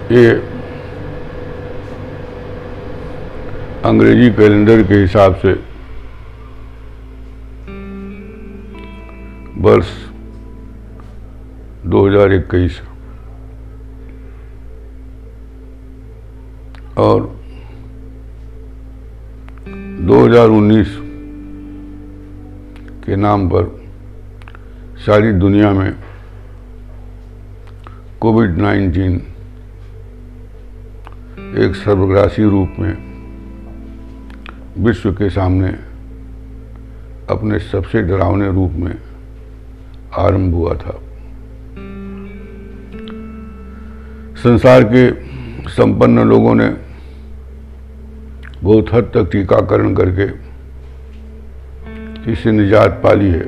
ये अंग्रेजी कैलेंडर के हिसाब से वर्ष 2021 और 2019 के नाम पर सारी दुनिया में कोविड-19 एक सर्वग्रासी रूप में विश्व के सामने अपने सबसे डरावने रूप में आरंभ हुआ था। संसार के संपन्न लोगों ने बहुत हद तक टीकाकरण करके इससे निजात पा ली है,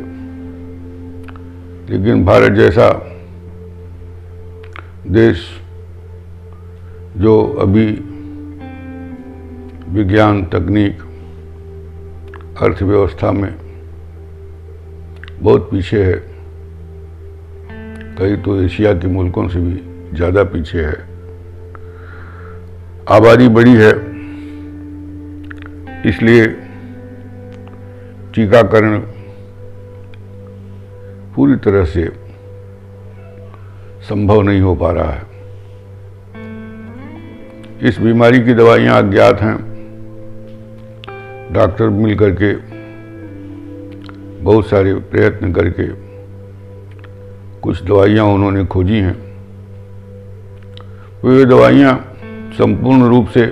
लेकिन भारत जैसा देश जो अभी विज्ञान, तकनीक, अर्थव्यवस्था में बहुत पीछे है, कई तो एशिया के मुल्कों से भी ज़्यादा पीछे है, आबादी बड़ी है, इसलिए टीकाकरण पूरी तरह से संभव नहीं हो पा रहा है। इस बीमारी की दवाइयां अज्ञात हैं। डॉक्टर मिल करके बहुत सारे प्रयत्न करके कुछ दवाइयां उन्होंने खोजी हैं। वो ये दवाइयां संपूर्ण रूप से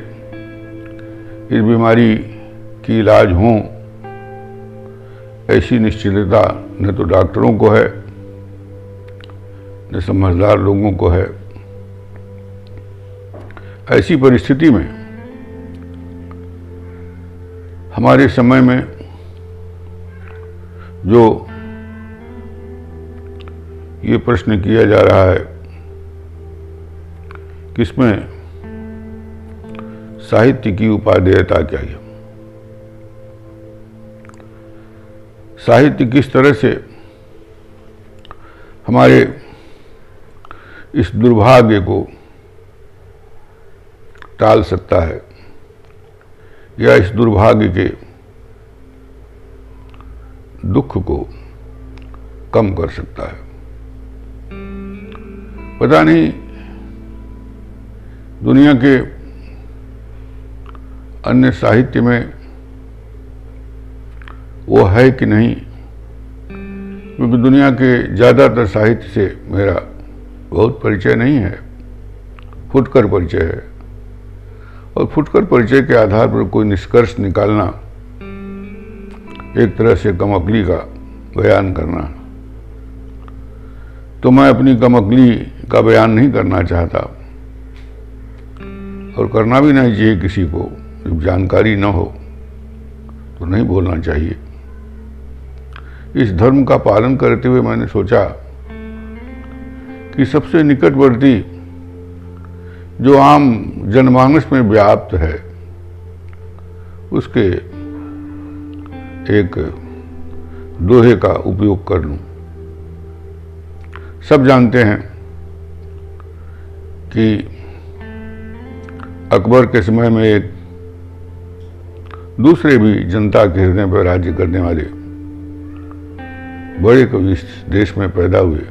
इस बीमारी की इलाज हों, ऐसी निश्चितता न तो डॉक्टरों को है न समझदार लोगों को है। ऐसी परिस्थिति में हमारे समय में जो ये प्रश्न किया जा रहा है कि इसमें साहित्य की उपादेयता क्या है, साहित्य किस तरह से हमारे इस दुर्भाग्य को टाल सकता है या इस दुर्भाग्य के दुख को कम कर सकता है। पता नहीं दुनिया के अन्य साहित्य में वो है कि नहीं, क्योंकि दुनिया के ज़्यादातर साहित्य से मेरा बहुत परिचय नहीं है, फुटकर परिचय है, और फुटकर परिचय के आधार पर कोई निष्कर्ष निकालना एक तरह से कमअक्ली का बयान करना। तो मैं अपनी कमअक्ली का बयान नहीं करना चाहता और करना भी नहीं चाहिए किसी को। जब जानकारी न हो तो नहीं बोलना चाहिए। इस धर्म का पालन करते हुए मैंने सोचा कि सबसे निकटवर्ती जो आम जनमानस में व्याप्त है उसके एक दोहे का उपयोग कर लूं। सब जानते हैं कि अकबर के समय में एक दूसरे भी जनता के हृदय पर राज्य करने वाले बड़े कवि इस देश में पैदा हुए,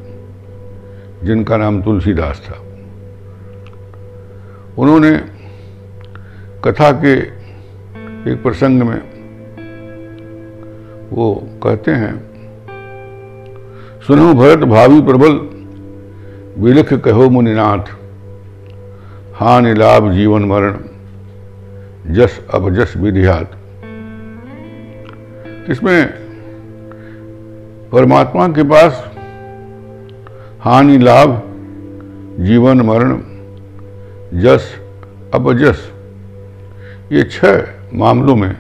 जिनका नाम तुलसीदास था। उन्होंने कथा के एक प्रसंग में वो कहते हैं, सुनो भरत भावी प्रबल विलख कहो मुनिनाथ, हानि लाभ जीवन मरण जस अपजस विधियात। इसमें परमात्मा के पास हानि लाभ जीवन मरण जस अपजस, ये 6 मामलों में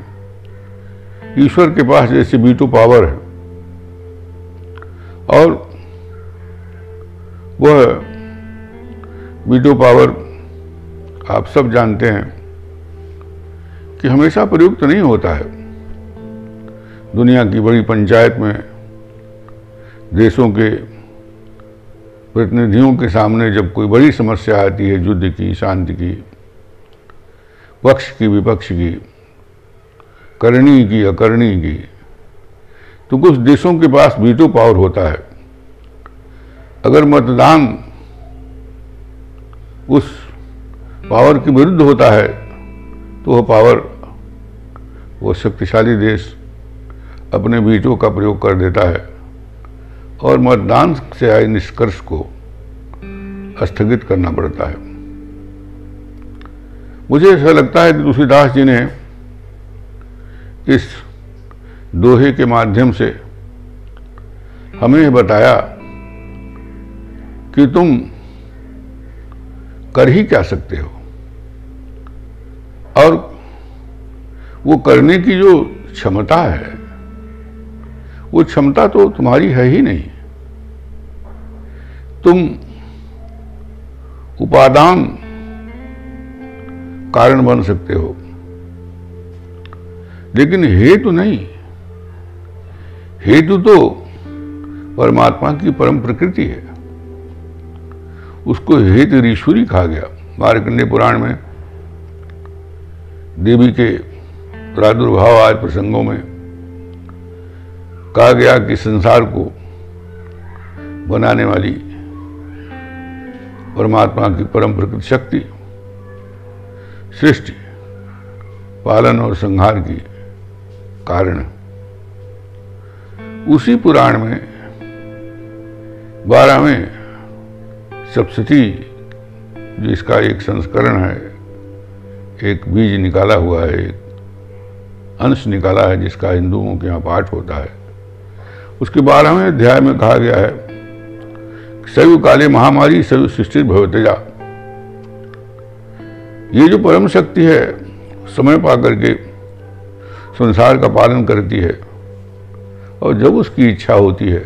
ईश्वर के पास जैसे वीटो पावर है, और वह वीटो पावर आप सब जानते हैं कि हमेशा प्रयुक्त नहीं होता है। दुनिया की बड़ी पंचायत में देशों के प्रतिनिधियों के सामने जब कोई बड़ी समस्या आती है, युद्ध की, शांति की, पक्ष की, विपक्ष की, करनी की, अकरनी की, तो कुछ देशों के पास वीटो पावर होता है। अगर मतदान उस पावर के विरुद्ध होता है तो वह पावर, वो शक्तिशाली देश अपने वीटो का प्रयोग कर देता है और मतदान से आए निष्कर्ष को स्थगित करना पड़ता है। मुझे ऐसा लगता है कि तुलसीदास जी ने इस दोहे के माध्यम से हमें यह बताया कि तुम कर ही क्या सकते हो, और वो करने की जो क्षमता है, वो क्षमता तो तुम्हारी है ही नहीं। तुम उपादान कारण बन सकते हो, लेकिन हेतु नहीं। हेतु तो परमात्मा की परम प्रकृति है, उसको हेतु ईश्वरी कहा गया। मार्कंडेय पुराण में देवी के प्रादुर्भाव आदि प्रसंगों में कहा गया कि संसार को बनाने वाली परमात्मा की परम प्रकृति शक्ति सृष्टि, पालन और संहार की कारण। उसी पुराण में 12वें सप्तशती, जो इसका एक संस्करण है, एक बीज निकाला हुआ है, एक अंश निकाला है जिसका हिंदुओं के यहाँ पाठ होता है, उसके 12वें अध्याय में कहा गया है, सैव काले महामारी सैव सृष्टि भवतेजा। ये जो परम शक्ति है समय पा करके संसार का पालन करती है, और जब उसकी इच्छा होती है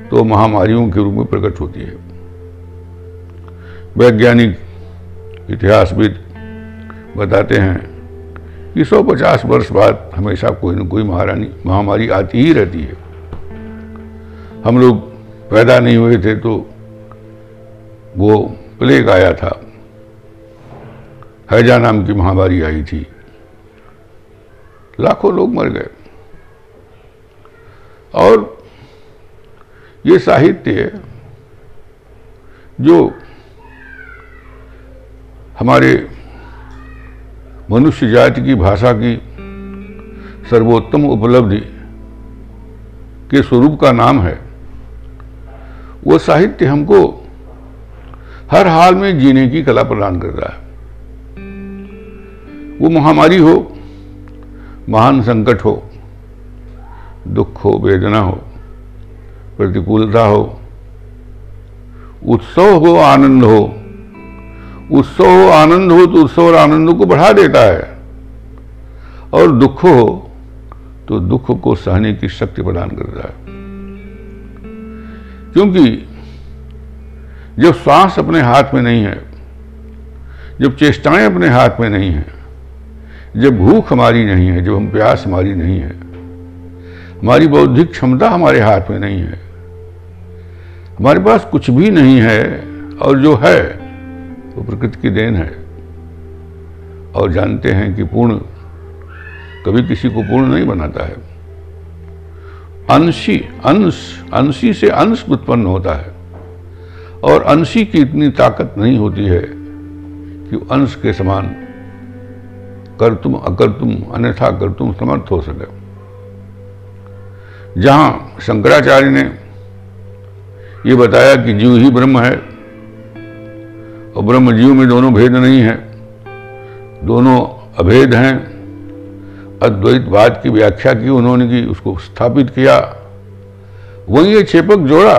तो महामारियों के रूप में प्रकट होती है। वैज्ञानिक इतिहासविद बताते हैं कि 150 वर्ष बाद हमेशा कोई न कोई महामारी आती ही रहती है। हम लोग पैदा नहीं हुए थे तो वो प्लेग आया था, हैजा नाम की महामारी आई थी, लाखों लोग मर गए। और ये साहित्य जो हमारे मनुष्य जाति की भाषा की सर्वोत्तम उपलब्धि के स्वरूप का नाम है, वो साहित्य हमको हर हाल में जीने की कला प्रदान करता है। वो महामारी हो, महान संकट हो, दुख हो, वेदना हो, प्रतिकूलता हो, उत्सव हो, आनंद हो। उत्सव हो, आनंद हो तो उत्सव और आनंद को बढ़ा देता है, और दुख हो तो दुख को सहने की शक्ति प्रदान करता है। क्योंकि जब श्वास अपने हाथ में नहीं है, जब चेष्टाएं अपने हाथ में नहीं है, जब भूख हमारी नहीं है, जब हम प्यास हमारी नहीं है, हमारी बौद्धिक क्षमता हमारे हाथ में नहीं है, हमारे पास कुछ भी नहीं है, और जो है वो प्रकृति की देन है। और जानते हैं कि पूर्ण कभी किसी को पूर्ण नहीं बनाता है। अंशी से अंश उत्पन्न होता है, और अंशी की इतनी ताकत नहीं होती है कि अंश के समान कर्तुम अकर्तुम अन्यथा कर्तुम समर्थ हो सके। जहां शंकराचार्य ने ये बताया कि जीव ही ब्रह्म है, और ब्रह्म जीव में दोनों भेद नहीं है, दोनों अभेद हैं, अद्वैतवाद की व्याख्या की उन्होंने, की उसको स्थापित किया। वहीं ये छेपक जोड़ा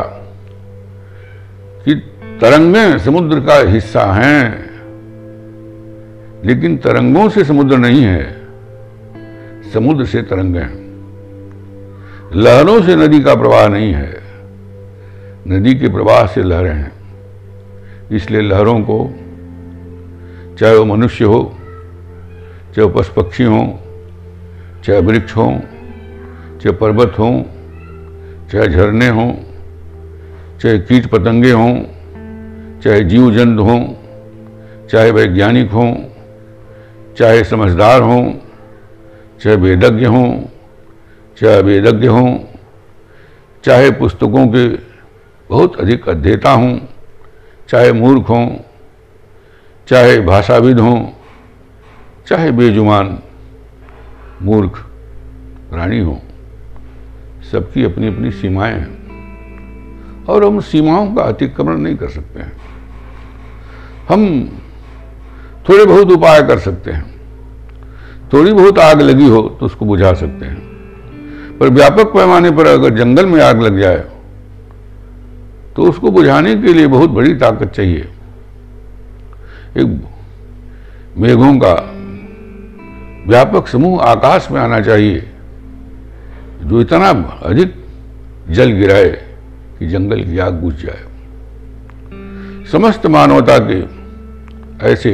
कि तरंगें समुद्र का हिस्सा हैं, लेकिन तरंगों से समुद्र नहीं है, समुद्र से तरंगें हैं। लहरों से नदी का प्रवाह नहीं है, नदी के प्रवाह से लहरें हैं। इसलिए लहरों को, चाहे वो मनुष्य हो, चाहे वो पशु पक्षी हो, चाहे वृक्ष हो, चाहे पर्वत हो, चाहे झरने हो, चाहे कीट पतंगे हों, चाहे जीव जंतु हों, चाहे वैज्ञानिक हों, चाहे समझदार हों, चाहे वेदज्ञ हों, चाहे अवेदज्ञ हों, चाहे पुस्तकों के बहुत अधिक अध्येता हों, चाहे मूर्ख हों, चाहे भाषाविद हों, चाहे बेजुबान मूर्ख प्राणी हों, सबकी अपनी अपनी सीमाएं हैं और हम सीमाओं का अतिक्रमण नहीं कर सकते हैं। हम थोड़े बहुत उपाय कर सकते हैं, थोड़ी बहुत आग लगी हो तो उसको बुझा सकते हैं, पर व्यापक पैमाने पर अगर जंगल में आग लग जाए तो उसको बुझाने के लिए बहुत बड़ी ताकत चाहिए। एक मेघों का व्यापक समूह आकाश में आना चाहिए जो इतना अधिक जल गिराए कि जंगल की आग बुझ जाए। समस्त मानवता के ऐसे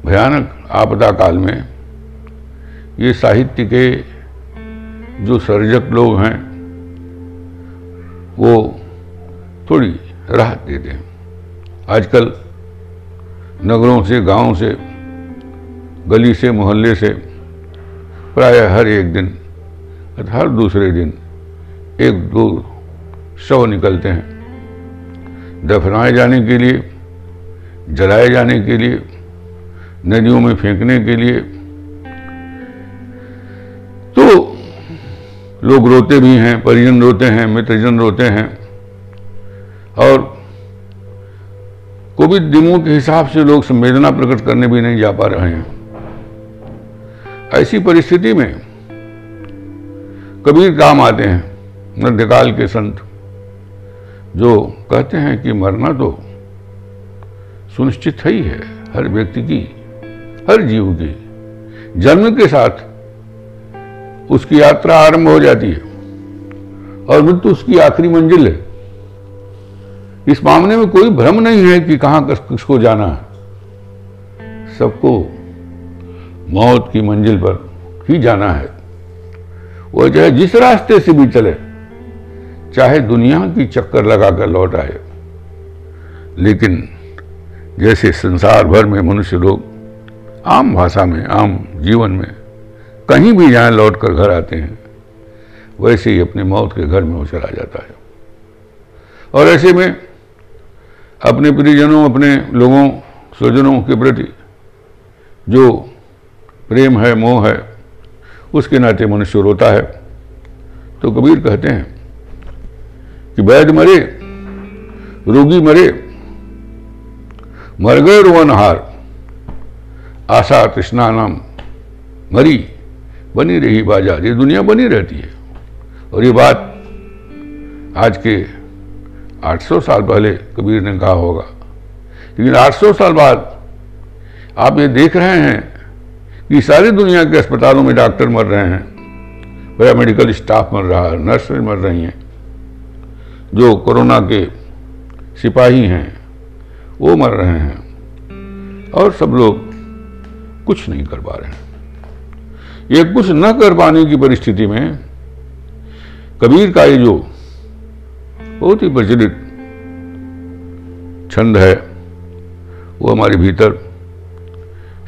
भयानक आपदा काल में ये साहित्य के जो सर्जक लोग हैं वो थोड़ी राहत देते हैं। आजकल नगरों से, गांवों से, गली से, मोहल्ले से प्रायः हर एक दिन, हर दूसरे दिन एक दो शव निकलते हैं दफनाए जाने के लिए, जलाए जाने के लिए, नदियों में फेंकने के लिए। तो लोग रोते भी हैं, परिजन रोते हैं, मित्रजन रोते हैं और कोविड दिनों के हिसाब से लोग संवेदना प्रकट करने भी नहीं जा पा रहे हैं। ऐसी परिस्थिति में कबीर काम आते हैं, मध्यकाल के संत, जो कहते हैं कि मरना तो सुनिश्चित ही है हर व्यक्ति की, हर जीव की। जन्म के साथ उसकी यात्रा आरंभ हो जाती है और मृत्यु उसकी आखिरी मंजिल है। इस मामले में कोई भ्रम नहीं है कि कहां किसको जाना है। सबको मौत की मंजिल पर ही जाना है, वो चाहे जिस रास्ते से भी चले, चाहे दुनिया की चक्कर लगाकर लौट आए। लेकिन जैसे संसार भर में मनुष्य लोग आम भाषा में, आम जीवन में कहीं भी जाए लौट कर घर आते हैं, वैसे ही अपने मौत के घर में वो चला जाता है। और ऐसे में अपने परिजनों, अपने लोगों, स्वजनों के प्रति जो प्रेम है, मोह है, उसके नाते मनुष्य रोता है। तो कबीर कहते हैं कि वैद्य मरे, रोगी मरे, मर गए रोवनहार, आशा तृष्णा नाम मरी, बनी रही बाजार। ये दुनिया बनी रहती है। और ये बात आज के 800 साल पहले कबीर ने कहा होगा, लेकिन 800 साल बाद आप ये देख रहे हैं कि सारी दुनिया के अस्पतालों में डॉक्टर मर रहे हैं, पैरामेडिकल स्टाफ मर रहा है, नर्सें मर रही हैं, जो कोरोना के सिपाही हैं वो मर रहे हैं और सब लोग कुछ नहीं कर पा रहे हैं। ये कुछ न कर पाने की परिस्थिति में कबीर का ये जो बहुत ही प्रचलित छंद है वो हमारे भीतर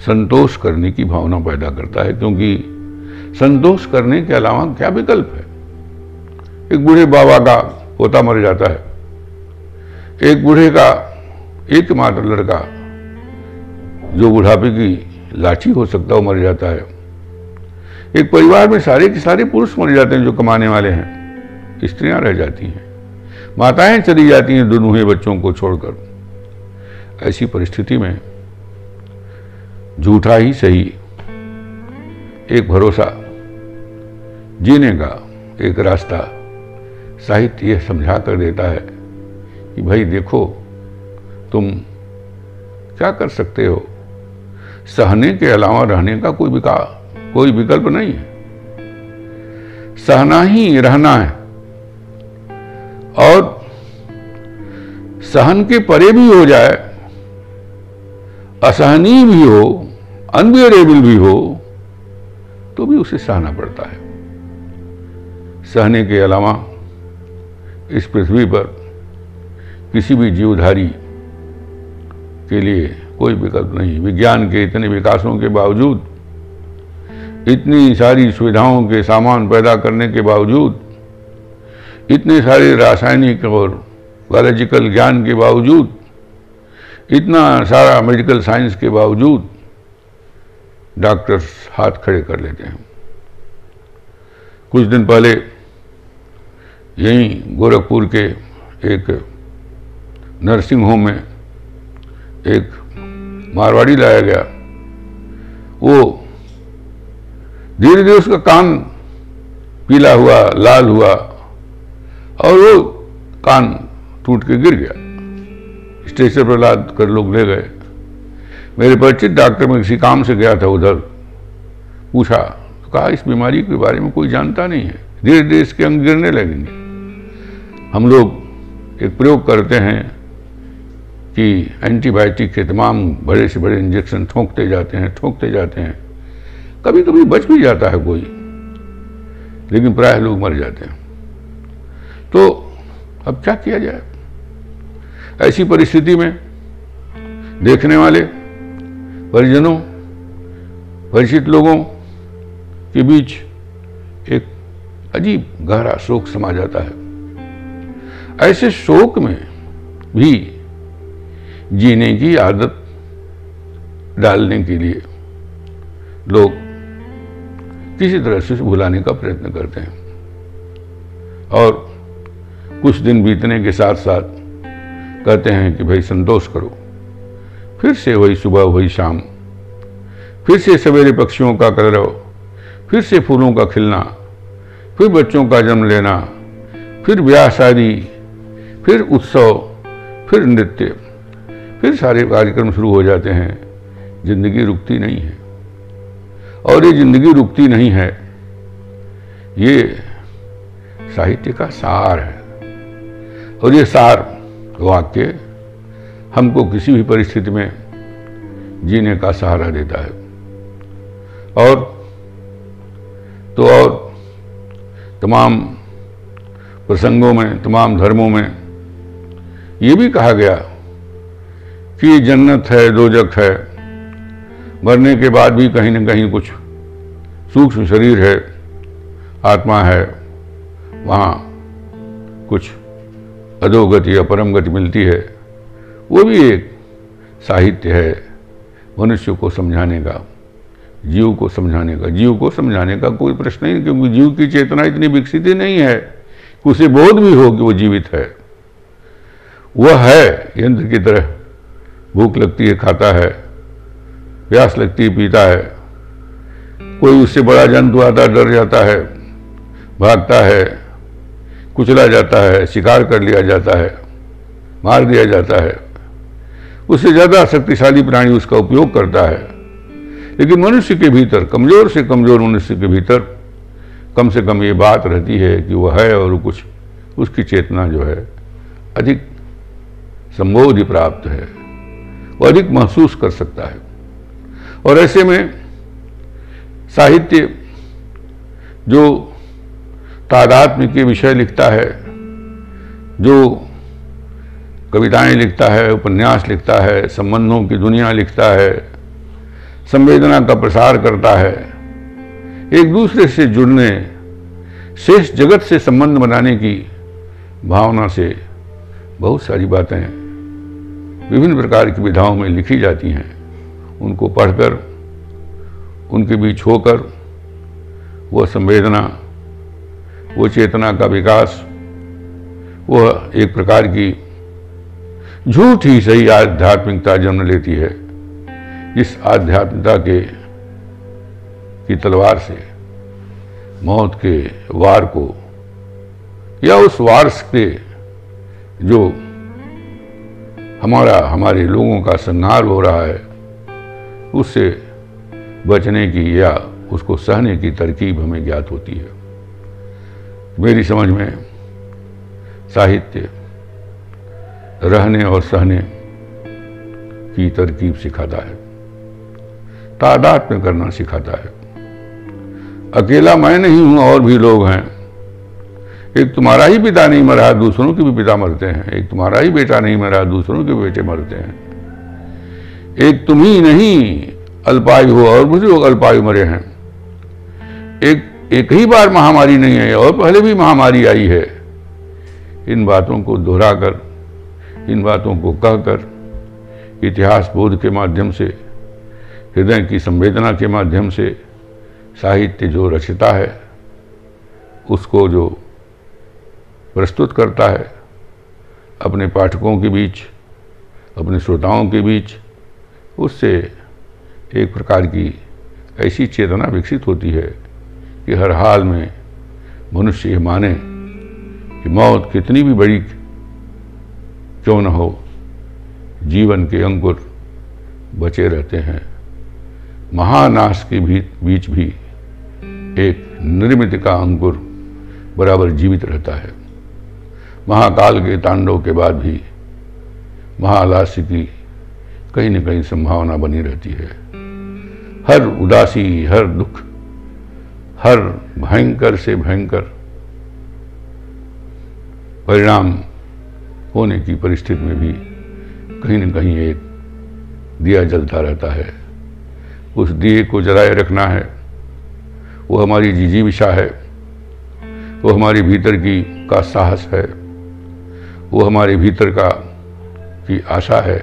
संतोष करने की भावना पैदा करता है, क्योंकि संतोष करने के अलावा क्या विकल्प है। एक बूढ़े बाबा का पोता मर जाता है, एक बूढ़े का एकमात्र लड़का जो बुढ़ापे की लाठी हो सकता है वो मर जाता है, एक परिवार में सारे के सारे पुरुष मर जाते हैं जो कमाने वाले हैं, स्त्रियां रह जाती हैं, माताएं चली जाती हैं दोनों ही बच्चों को छोड़कर। ऐसी परिस्थिति में झूठा ही सही एक भरोसा जीने का एक रास्ता साहित्य यह समझा कर देता है कि भाई देखो, तुम क्या कर सकते हो, सहने के अलावा रहने का कोई विकल्प नहीं है। सहना ही रहना है और सहन के परे भी हो जाए, असहनीय भी हो, अनबियरेबल भी हो, तो भी उसे सहना पड़ता है। सहने के अलावा इस पृथ्वी पर किसी भी जीवधारी के लिए कोई विकल्प नहीं। विज्ञान के इतने विकासों के बावजूद, इतनी सारी सुविधाओं के सामान पैदा करने के बावजूद, इतने सारे रासायनिक और बायोलॉजिकल ज्ञान के बावजूद, इतना सारा मेडिकल साइंस के बावजूद डॉक्टर्स हाथ खड़े कर लेते हैं। कुछ दिन पहले यहीं गोरखपुर के एक नर्सिंग होम में एक मारवाड़ी लाया गया। वो धीरे धीरे उसका कान पीला हुआ, लाल हुआ और वो कान टूट के गिर गया। स्ट्रेचर पर लाद कर लोग ले गए। मेरे परिचित डॉक्टर में किसी काम से गया था, उधर पूछा तो कहा इस बीमारी के बारे में कोई जानता नहीं है, धीरे धीरे इसके अंग गिरने लगेंगे। हम लोग एक प्रयोग करते हैं कि एंटीबायोटिक के तमाम बड़े से बड़े इंजेक्शन ठोंकते जाते हैं। कभी कभी बच भी जाता है कोई, लेकिन प्रायः लोग मर जाते हैं। तो अब क्या किया जाए? ऐसी परिस्थिति में देखने वाले परिजनों, परिचित लोगों के बीच एक अजीब गहरा शोक समा जाता है। ऐसे शोक में भी जीने की आदत डालने के लिए लोग किसी तरह से भुलाने का प्रयत्न करते हैं, और कुछ दिन बीतने के साथ साथ कहते हैं कि भाई संतोष करो, फिर से वही सुबह वही शाम, फिर से सवेरे पक्षियों का कलरव, फिर से फूलों का खिलना, फिर बच्चों का जन्म लेना, फिर ब्याह शादी, फिर उत्सव, फिर नृत्य, फिर सारे कार्यक्रम शुरू हो जाते हैं। जिंदगी रुकती नहीं है, और ये जिंदगी रुकती नहीं है, ये साहित्य का सार है। और ये सार वाक्य हमको किसी भी परिस्थिति में जीने का सहारा देता है। और तमाम प्रसंगों में, तमाम धर्मों में ये भी कहा गया कि ये जन्नत है, दोजख है, मरने के बाद भी कहीं न कहीं कुछ सूक्ष्म शरीर है, आत्मा है, वहाँ कुछ अधोगति या परम गति मिलती है। वो भी एक साहित्य है मनुष्य को समझाने का, जीव को समझाने का। जीव को समझाने का कोई प्रश्न नहीं, क्योंकि जीव की चेतना इतनी विकसित ही नहीं है कि उसे बोध भी हो कि वो जीवित है। वह है यंत्र की तरह, भूख लगती है खाता है, प्यास लगती है पीता है। कोई उससे बड़ा जंतु आता डर जाता है, भागता है, कुचला जाता है, शिकार कर लिया जाता है, मार दिया जाता है। उससे ज़्यादा शक्तिशाली प्राणी उसका उपयोग करता है। लेकिन मनुष्य के भीतर, कमज़ोर से कमज़ोर मनुष्य के भीतर कम से कम ये बात रहती है कि वह है, और कुछ उसकी चेतना जो है अधिक संबोधि प्राप्त है, वो अधिक महसूस कर सकता है। और ऐसे में साहित्य जो तादात्म्य के विषय लिखता है, जो कविताएं लिखता है, उपन्यास लिखता है, संबंधों की दुनिया लिखता है, संवेदना का प्रसार करता है, एक दूसरे से जुड़ने, शेष जगत से संबंध बनाने की भावना से बहुत सारी बातें विभिन्न प्रकार की विधाओं में लिखी जाती हैं। उनको पढ़कर, उनके बीच होकर वह संवेदना, वो चेतना का विकास, वह एक प्रकार की झूठ ही सही आध्यात्मिकता जन्म लेती है, जिस आध्यात्मिकता की तलवार से मौत के वार को, या उस वार से जो हमारे लोगों का संहार हो रहा है, उससे बचने की या उसको सहने की तरकीब हमें ज्ञात होती है। मेरी समझ में साहित्य रहने और सहने की तरकीब सिखाता है, तादात्म्य करना सिखाता है। अकेला मैं नहीं हूं, और भी लोग हैं। एक तुम्हारा ही पिता नहीं मरा, दूसरों के भी पिता मरते हैं। एक तुम्हारा ही बेटा नहीं मरा, दूसरों के बेटे मरते हैं। एक तुम ही नहीं अल्पायु हो और मुझे लोग अल्पायु मरे हैं। एक ही बार महामारी नहीं है और पहले भी महामारी आई है। इन बातों को दोहराकर, इन बातों को कहकर, इतिहास बोध के माध्यम से, हृदय की संवेदना के माध्यम से साहित्य जो रचता है, उसको जो प्रस्तुत करता है अपने पाठकों के बीच, अपने श्रोताओं के बीच, उससे एक प्रकार की ऐसी चेतना विकसित होती है कि हर हाल में मनुष्य ये माने कि मौत कितनी भी बड़ी क्यों न हो, जीवन के अंकुर बचे रहते हैं। महानाश के बीच भी एक निर्मित का अंकुर बराबर जीवित रहता है। महाकाल के तांडव के बाद भी महालास्य की कहीं न कहीं संभावना बनी रहती है। हर उदासी, हर दुख, हर भयंकर से भयंकर परिणाम होने की परिस्थिति में भी कहीं न कहीं एक दिया जलता रहता है। उस दिए को जलाए रखना है, वो हमारी जिजीविषा है, वो हमारे भीतर का साहस है, वो हमारे भीतर की आशा है,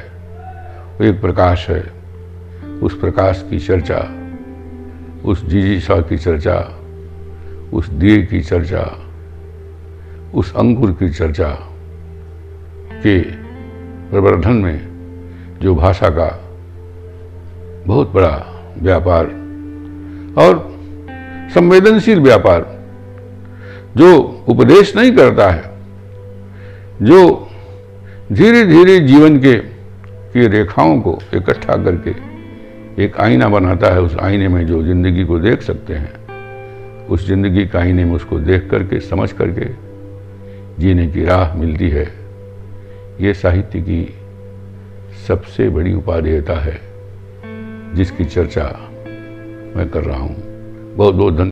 वो एक प्रकाश है। उस प्रकाश की चर्चा, उस जिजीविषा की चर्चा, उस दिए की चर्चा, उस अंकुर की चर्चा के प्रवर्धन में जो भाषा का बहुत बड़ा व्यापार और संवेदनशील व्यापार, जो उपदेश नहीं करता है, जो धीरे धीरे जीवन की रेखाओं को इकट्ठा करके एक आईना बनाता है, उस आईने में जो जिंदगी को देख सकते हैं, उस जिंदगी के आईने में उसको देख करके, समझ करके जीने की राह मिलती है। ये साहित्य की सबसे बड़ी उपादेयता है जिसकी चर्चा मैं कर रहा हूँ। बहुत बहुत धन्यवाद।